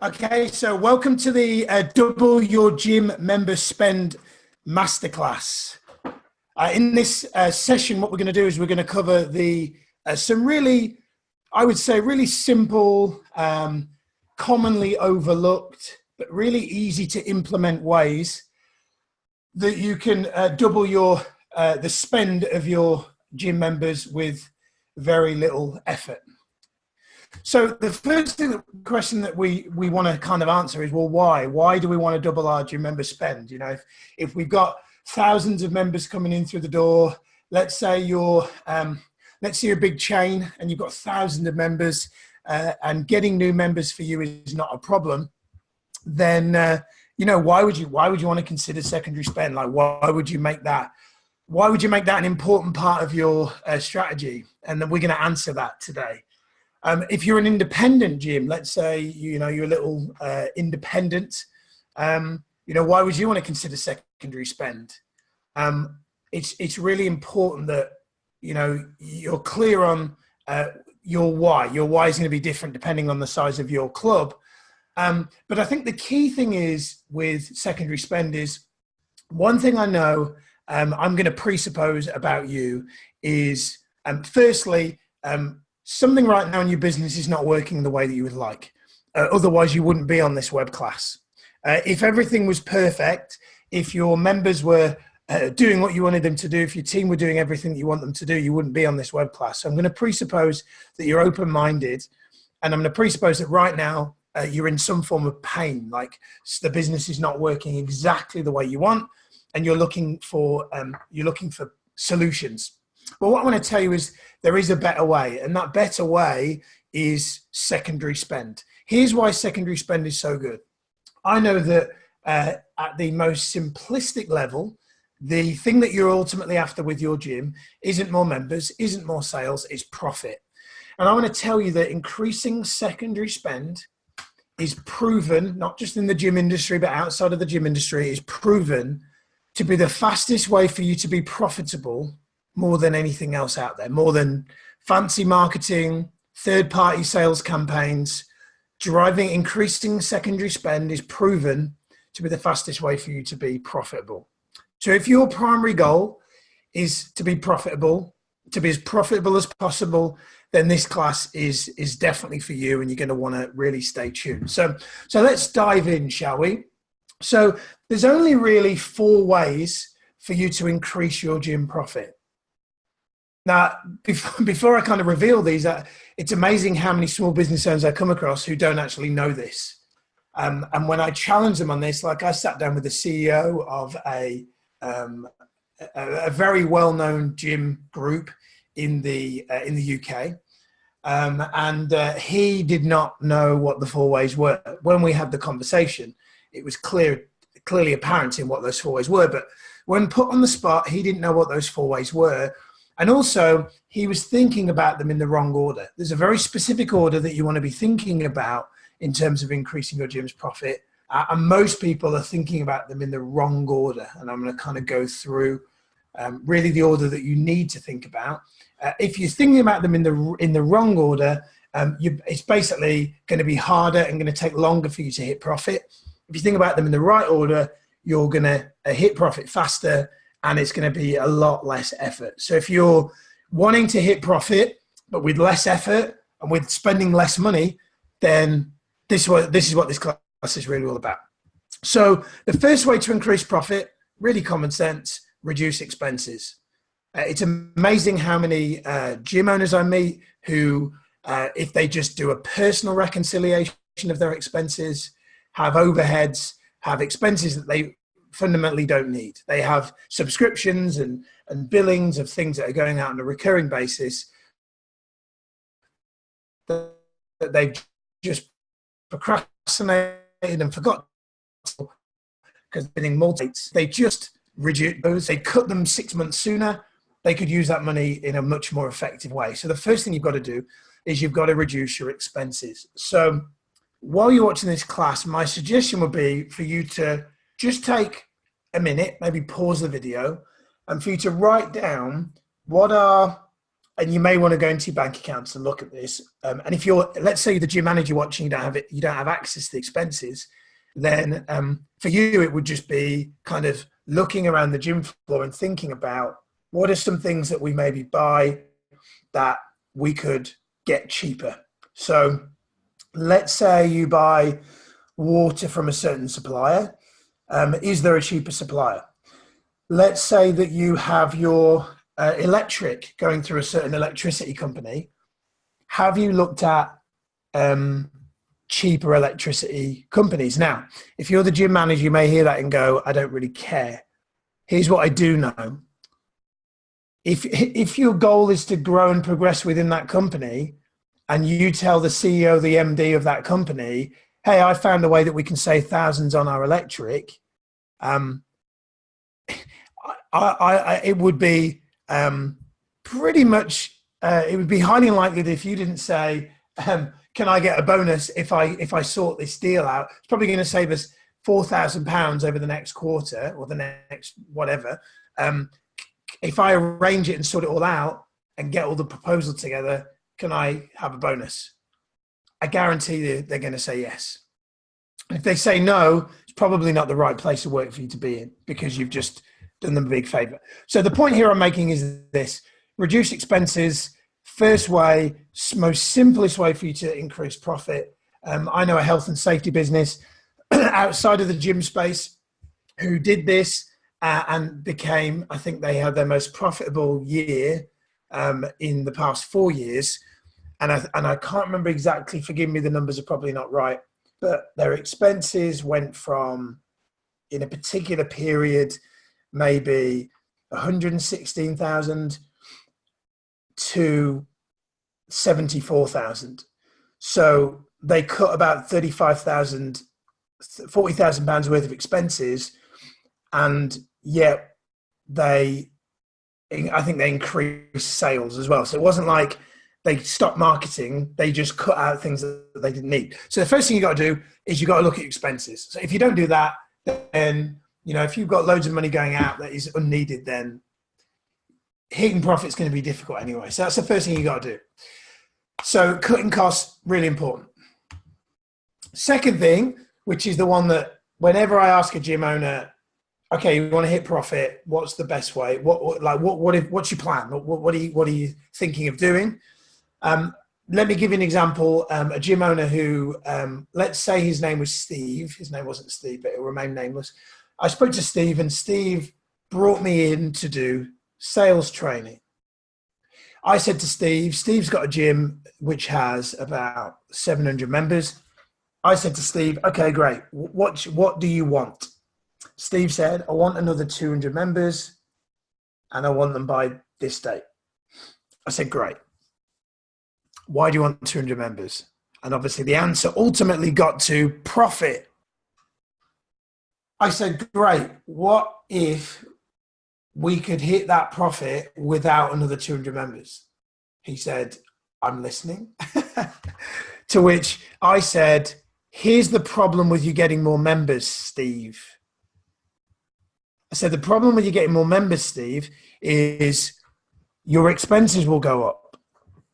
Okay, so welcome to the Double Your Gym Member Spend Masterclass. In this session, what we're going to do is we're going to cover the some really, I would say, really simple, commonly overlooked, but really easy to implement ways that you can double your the spend of your gym members with very little effort. So the first question that we want to kind of answer is, well, why? Why do we want to double our gym member spend? You know, if we've got thousands of members coming in through the door, let's say you're a big chain and you've got thousands of members, and getting new members for you is not a problem, then why would you want to consider secondary spend? Like, why would you make that an important part of your strategy? And then we're going to answer that today. If you're an independent gym, let's say, you're a little independent, why would you want to consider secondary spend? It's really important that, you're clear on your why. Your why is going to be different depending on the size of your club. But I think the key thing is with secondary spend is, one thing I know I'm going to presuppose about you is, firstly, something right now in your business is not working the way that you would like. Otherwise, you wouldn't be on this web class. If everything was perfect, if your members were doing what you wanted them to do, if your team were doing everything that you want them to do, you wouldn't be on this web class. So I'm going to presuppose that you're open-minded, and I'm going to presuppose that right now you're in some form of pain, like the business is not working exactly the way you want, and you're looking for solutions. But what I want to tell you is there is a better way, and that better way is secondary spend. Here's why secondary spend is so good. I know that at the most simplistic level, the thing that you're ultimately after with your gym isn't more members, isn't more sales, it's profit. And I want to tell you that increasing secondary spend is proven, not just in the gym industry, but outside of the gym industry, is proven to be the fastest way for you to be profitable more than anything else out there, more than fancy marketing, third-party sales campaigns. Increasing secondary spend is proven to be the fastest way for you to be profitable. So if your primary goal is to be profitable, to be as profitable as possible, then this class is definitely for you, and you're going to want to really stay tuned. So let's dive in, shall we? So there's only really 4 ways for you to increase your gym profit. Now, before I kind of reveal these, it's amazing how many small business owners I come across who don't actually know this. And when I challenge them on this, like I sat down with the CEO of a very well-known gym group in the UK, and he did not know what the 4 ways were. When we had the conversation, it was clearly apparent in what those 4 ways were. But when put on the spot, he didn't know what those 4 ways were. And also, he was thinking about them in the wrong order. There's a very specific order that you want to be thinking about in terms of increasing your gym's profit. And most people are thinking about them in the wrong order. And I'm going to kind of go through really the order that you need to think about. If you're thinking about them in the wrong order, it's basically going to be harder and going to take longer for you to hit profit. If you think about them in the right order, you're going to hit profit faster, and it's going to be a lot less effort. So if you're wanting to hit profit, but with less effort and with spending less money, then this is what this class is really all about. So the first way to increase profit, really common sense, reduce expenses. It's amazing how many gym owners I meet who, if they just do a personal reconciliation of their expenses, have overheads, have expenses that they fundamentally don't need. They have subscriptions and billings of things that are going out on a recurring basis that they've just procrastinated and forgot because they're getting multi-dates. They just reduce those. They cut them 6 months sooner. They could use that money in a much more effective way. So the first thing you've got to do is you've got to reduce your expenses. So while you're watching this class, my suggestion would be for you to just take a minute, maybe pause the video, and for you to write down what are and you may want to go into your bank accounts and look at this. And if you're, let's say, the gym manager watching, you don't have access to the expenses, then for you it would just be kind of looking around the gym floor and thinking about what are some things that we maybe buy that we could get cheaper. So let's say you buy water from a certain supplier. Is there a cheaper supplier? Let's say that you have your electric going through a certain electricity company. Have you looked at cheaper electricity companies? Now, if you're the gym manager, you may hear that and go, I don't really care. Here's what I do know. If your goal is to grow and progress within that company, and you tell the CEO, the MD of that company, hey, I found a way that we can save thousands on our electric, it would be pretty much, it would be highly unlikely that if you didn't say, can I get a bonus if I sort this deal out? It's probably going to save us £4,000 over the next quarter or the next whatever. If I arrange it and sort it all out and get all the proposals together, can I have a bonus? I guarantee they're going to say yes. If they say no, it's probably not the right place of work for you to be in, because you've just done them a big favor. So the point here I'm making is this: reduce expenses. First way, most simplest way for you to increase profit. I know a health and safety business outside of the gym space who did this and became, I think they had their most profitable year in the past 4 years. And I can't remember exactly, forgive me, the numbers are probably not right, but their expenses went from, in a particular period, maybe 116,000 to 74,000. So they cut about 35,000, 40,000 pounds worth of expenses, and yet I think they increased sales as well. So it wasn't like they stopped marketing, they just cut out things that they didn't need. So the first thing you got to do is you got to look at expenses. So if you don't do that, then, if you've got loads of money going out that is unneeded, then hitting profit is going to be difficult anyway. So that's the first thing you got to do. So cutting costs, really important. Second thing, which is the one that whenever I ask a gym owner, okay, you want to hit profit, what's the best way? What's your plan? What are you thinking of doing? Let me give you an example. A gym owner who, let's say his name was Steve. His name wasn't Steve, but it will remain nameless. I spoke to Steve, and Steve brought me in to do sales training. I said to Steve, Steve's got a gym which has about 700 members. I said to Steve, okay, great. What do you want? Steve said, I want another 200 members and I want them by this date. I said, great. Why do you want 200 members? And obviously the answer ultimately got to profit. I said, great. What if we could hit that profit without another 200 members? He said, I'm listening. To which I said, here's the problem with you getting more members, Steve. I said, the problem with you getting more members, Steve, is your expenses will go up.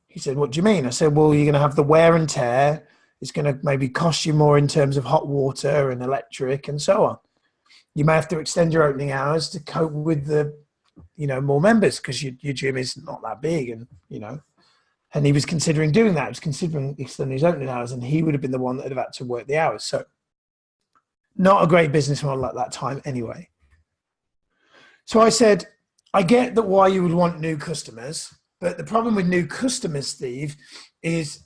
He said, what do you mean? I said, well, you're going to have the wear and tear. It's going to maybe cost you more in terms of hot water and electric and so on. You may have to extend your opening hours to cope with the, more members, because your gym is not that big, and, and he was considering doing that. He was considering extending his opening hours, and he would have been the one that would have had to work the hours. So not a great business model at that time anyway. So I said, I get that why you would want new customers, but the problem with new customers, Steve, is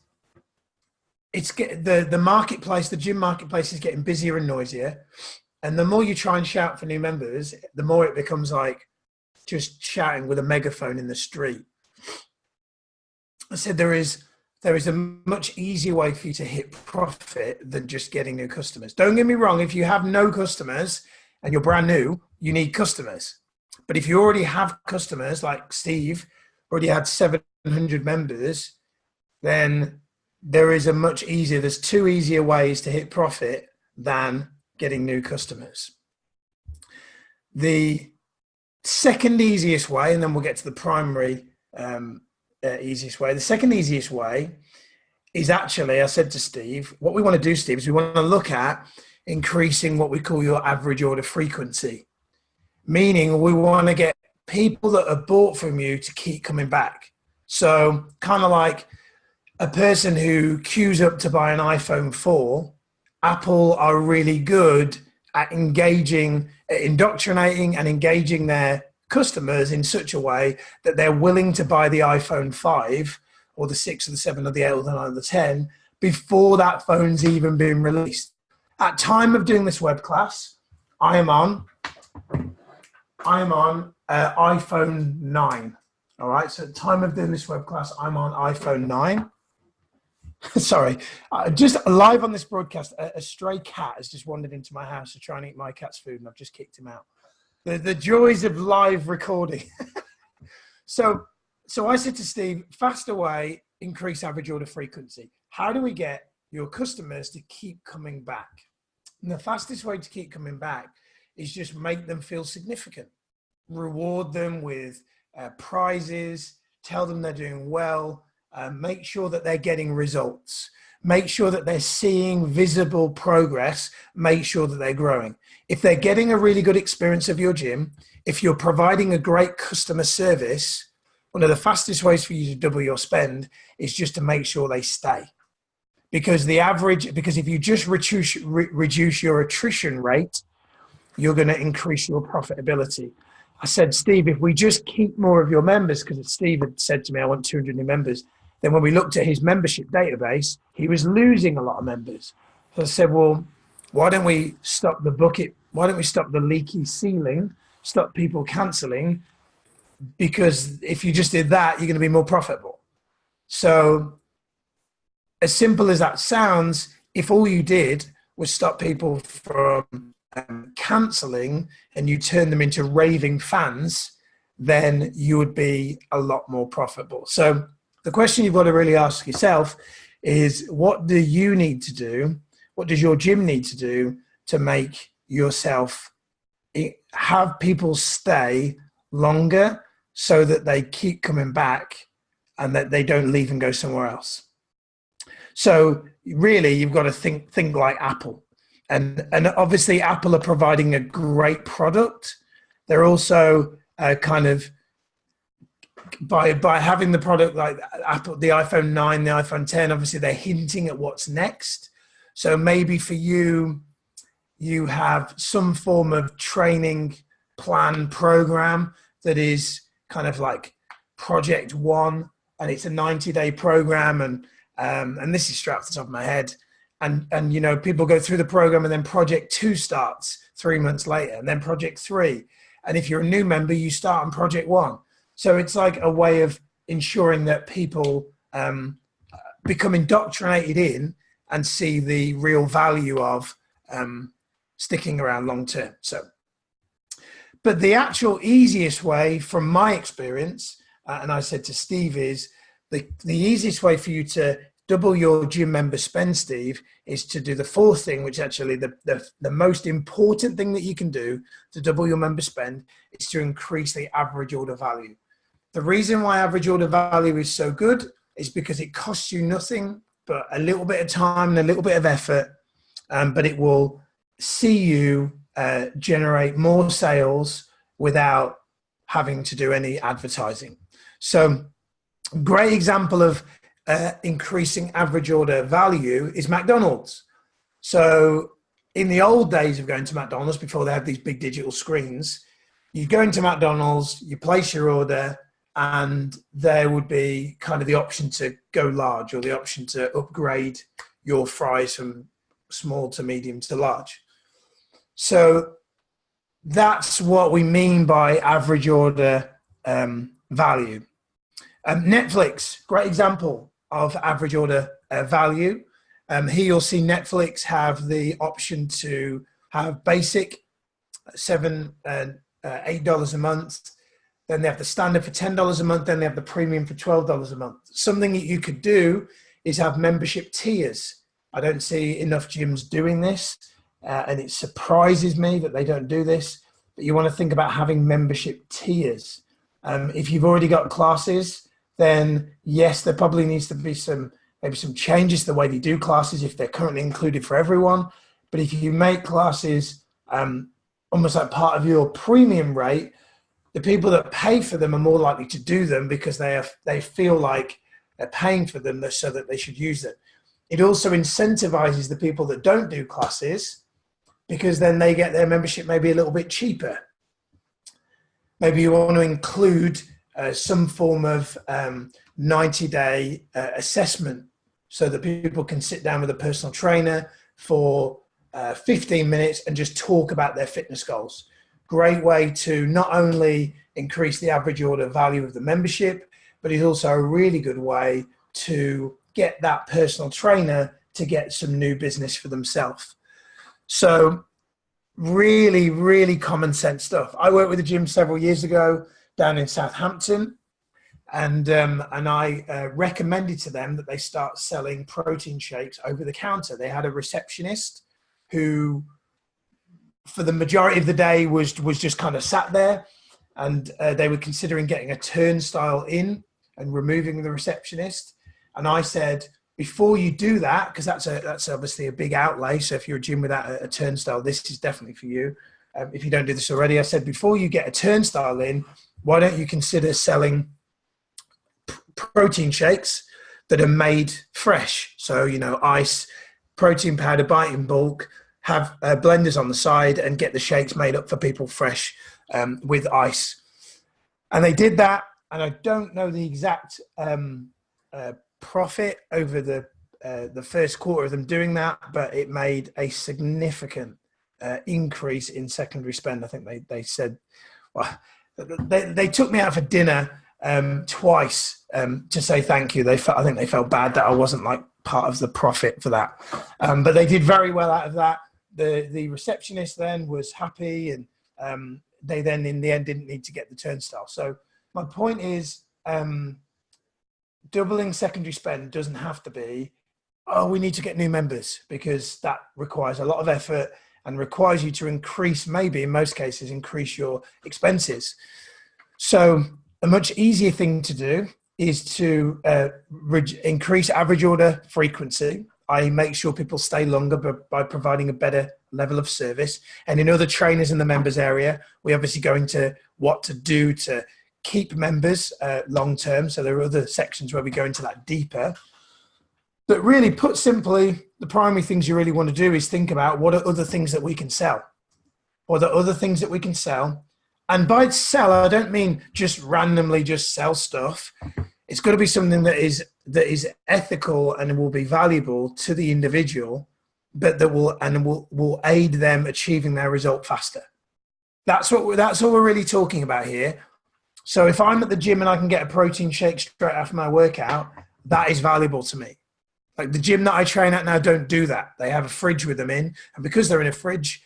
the marketplace, the gym marketplace is getting busier and noisier. And the more you try and shout for new members, the more it becomes like just shouting with a megaphone in the street. I said, there is a much easier way for you to hit profit than just getting new customers. Don't get me wrong. If you have no customers and you're brand new, you need customers. But if you already have customers, like Steve already had 700 members, then there's two easier ways to hit profit than getting new customers. The second easiest way, and then we'll get to the primary easiest way. The second easiest way is actually, I said to Steve, what we want to do, Steve, is we want to look at increasing what we call your average order frequency, meaning we want to get people that are bought from you to keep coming back. So kind of like a person who queues up to buy an iPhone 4, Apple are really good at indoctrinating and engaging their customers in such a way that they're willing to buy the iPhone 5 or the 6 or the 7 or the 8 or the 9 or the 10 before that phone's even been released. At time of doing this web class, I am on iPhone 9. All right, so at time of doing this web class, I'm on iPhone 9. Sorry, just live on this broadcast, a stray cat has just wandered into my house to try and eat my cat's food, and I've just kicked him out. The joys of live recording. So I said to Steve, faster way, increase average order frequency. How do we get your customers to keep coming back? And the fastest way to keep coming back is just make them feel significant. Reward them with prizes, tell them they're doing well, make sure that they're getting results, make sure that they're seeing visible progress, make sure that they're growing. If they're getting a really good experience of your gym, if you're providing a great customer service, one of the fastest ways for you to double your spend is just to make sure they stay. Because if you just reduce your attrition rate, you're going to increase your profitability. I said, Steve, if we just keep more of your members, because Steve had said to me, I want 200 new members. Then when we looked at his membership database, he was losing a lot of members. So I said, well, why don't we stop the bucket? Why don't we stop the leaky ceiling, stop people canceling? Because if you just did that, you're going to be more profitable. So as simple as that sounds, if all you did was stop people from cancelling and you turn them into raving fans, then you would be a lot more profitable. So the question you've got to really ask yourself is, what do you need to do? What does your gym need to do to make yourself have people stay longer so that they keep coming back and that they don't leave and go somewhere else? So really, you've got to think like Apple. And obviously, Apple are providing a great product. They're also kind of, by having the product like Apple, the iPhone 9, the iPhone 10, obviously they're hinting at what's next. So maybe for you, you have some form of training plan program that is kind of like Project One, and it's a 90-day program. And this is straight off the top of my head. And you know, people go through the program, and then Project 2 starts 3 months later, and then Project 3. And if you're a new member, you start on Project 1. So it's like a way of ensuring that people become indoctrinated in and see the real value of sticking around long term. So, but the actual easiest way, from my experience, and I said to Steve, is the easiest way for you to double your gym member spend, Steve, is to do the fourth thing, which actually the most important thing that you can do to double your member spend is to increase the average order value. The reason why average order value is so good is because it costs you nothing but a little bit of time and a little bit of effort, but it will see you generate more sales without having to do any advertising. So great example of increasing average order value is McDonald's. So in the old days of going to McDonald's, before they had these big digital screens, you go into McDonald's, you place your order, and there would be kind of the option to go large, or the option to upgrade your fries from small to medium to large. So that's what we mean by average order value. Netflix, great example of average order value. Here you'll see Netflix have the option to have basic $7 and $8 a month. Then they have the standard for $10 a month. Then they have the premium for $12 a month. Something that you could do is have membership tiers. I don't see enough gyms doing this, and it surprises me that they don't do this. But you want to think about having membership tiers. If you've already got classes, then yes, there probably needs to be maybe some changes to the way they do classes if they're currently included for everyone. But if you make classes almost like part of your premium rate, the people that pay for them are more likely to do them because they feel like they're paying for them so that they should use them. It also incentivizes the people that don't do classes because then they get their membership maybe a little bit cheaper. Maybe you want to include some form of 90-day assessment so that people can sit down with a personal trainer for 15 minutes and just talk about their fitness goals. Great way to not only increase the average order value of the membership, but it's also a really good way to get that personal trainer to get some new business for themselves. So really, really common sense stuff. I worked with a gym several years ago down in Southampton, and I recommended to them that they start selling protein shakes over the counter. They had a receptionist who, for the majority of the day, was just kind of sat there, and they were considering getting a turnstile in and removing the receptionist. And I said, before you do that, because that's obviously a big outlay. So if you're a gym without a turnstile, this is definitely for you. If you don't do this already, I said, before you get a turnstile in, why don't you consider selling protein shakes that are made fresh? So, ice, protein powder, buy it in bulk, have blenders on the side and get the shakes made up for people fresh with ice. And they did that. And I don't know the exact profit over the first quarter of them doing that, but it made a significant increase in secondary spend. I think they said, well, they took me out for dinner twice to say thank you. I think they felt bad that I wasn't like part of the profit for that, but they did very well out of that. The receptionist then was happy, and they then in the end didn't need to get the turnstile. So my point is, doubling secondary spend doesn't have to be, oh, we need to get new members, because that requires a lot of effort and requires you to increase, maybe in most cases, increase your expenses. So a much easier thing to do is to increase average order frequency. I make sure people stay longer by providing a better level of service. And in other trainers in the members area, we obviously go into what to do to keep members long term. So there are other sections where we go into that deeper. But really, put simply, the primary things you really want to do is think about what are other things that we can sell. Or the other things that we can sell. And by sell, I don't mean just randomly just sell stuff. It's got to be something that is ethical and will be valuable to the individual, but that will aid them achieving their result faster. That's what we're really talking about here. So if I'm at the gym and I can get a protein shake straight after my workout, that is valuable to me. Like the gym that I train at now don't do that. They have a fridge with them in, and because they're in a fridge,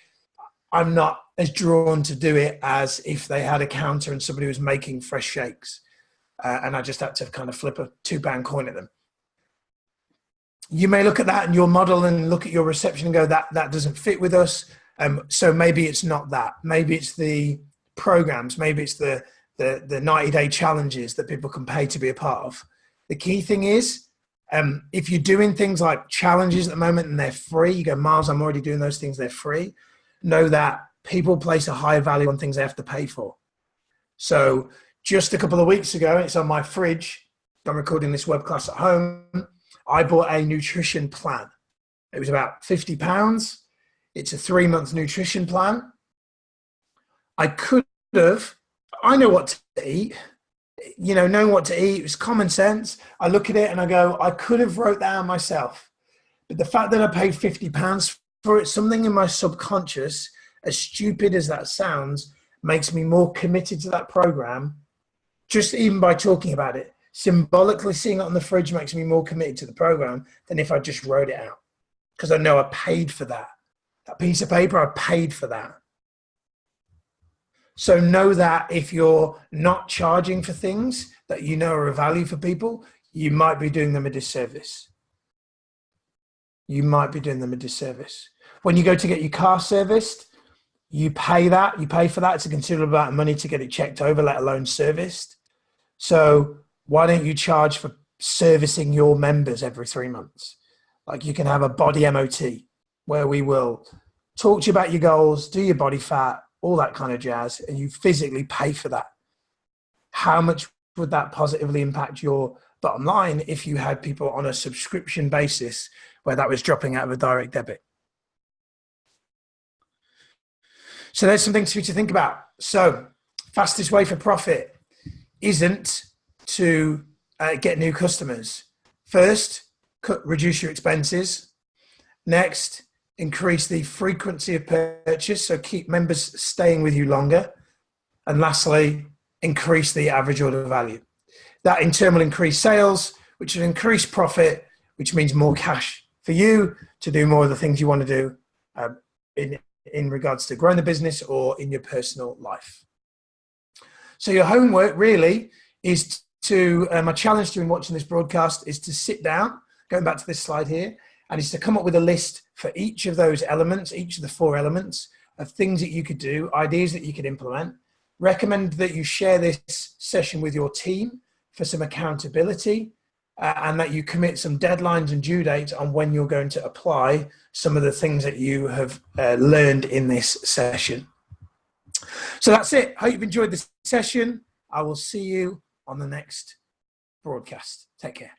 I'm not as drawn to do it as if they had a counter and somebody was making fresh shakes. And I just had to kind of flip a £2 coin at them. You may look at that in your model and look at your reception and go, that doesn't fit with us. So maybe it's not that. Maybe it's the programs. Maybe it's the 90-day challenges that people can pay to be a part of. The key thing is, if you're doing things like challenges at the moment and they're free, you go, Miles, I'm already doing those things, they're free. Know that people place a high value on things they have to pay for. So just a couple of weeks ago, it's on my fridge. I'm recording this web class at home. I bought a nutrition plan. It was about £50. It's a 3-month nutrition plan. I know what to eat. Knowing what to eat was common sense. I look at it and I go, I could have wrote that down myself. But the fact that I paid £50 for it, something in my subconscious, as stupid as that sounds, makes me more committed to that program. Just even by talking about it, symbolically seeing it on the fridge makes me more committed to the program than if I just wrote it out. Because I know I paid for that. That piece of paper, I paid for that. So know that if you're not charging for things that you know are of value for people, you might be doing them a disservice. You might be doing them a disservice. When you go to get your car serviced, you pay for that. It's a considerable amount of money to get it checked over, let alone serviced. So Why don't you charge for servicing your members every 3 months? Like, you can have a body MOT where we will talk to you about your goals, do your body fat, all that kind of jazz, and you physically pay for that. How much would that positively impact your bottom line if you had people on a subscription basis where that was dropping out of a direct debit? So there's some things for you to think about. So fastest way for profit isn't to get new customers. First, reduce your expenses. Next, increase the frequency of purchase, so keep members staying with you longer. And lastly, increase the average order value. That in turn will increase sales, which will increase profit, which means more cash for you to do more of the things you want to do in regards to growing the business or in your personal life. So your homework really is to, my challenge during watching this broadcast is to sit down, going back to this slide here, and is to come up with a list for each of those elements, each of the 4 elements of things that you could do, ideas that you could implement. Recommend that you share this session with your team for some accountability, and that you commit some deadlines and due dates on when you're going to apply some of the things that you have learned in this session. So that's it. Hope you've enjoyed this session. I will see you on the next broadcast. Take care.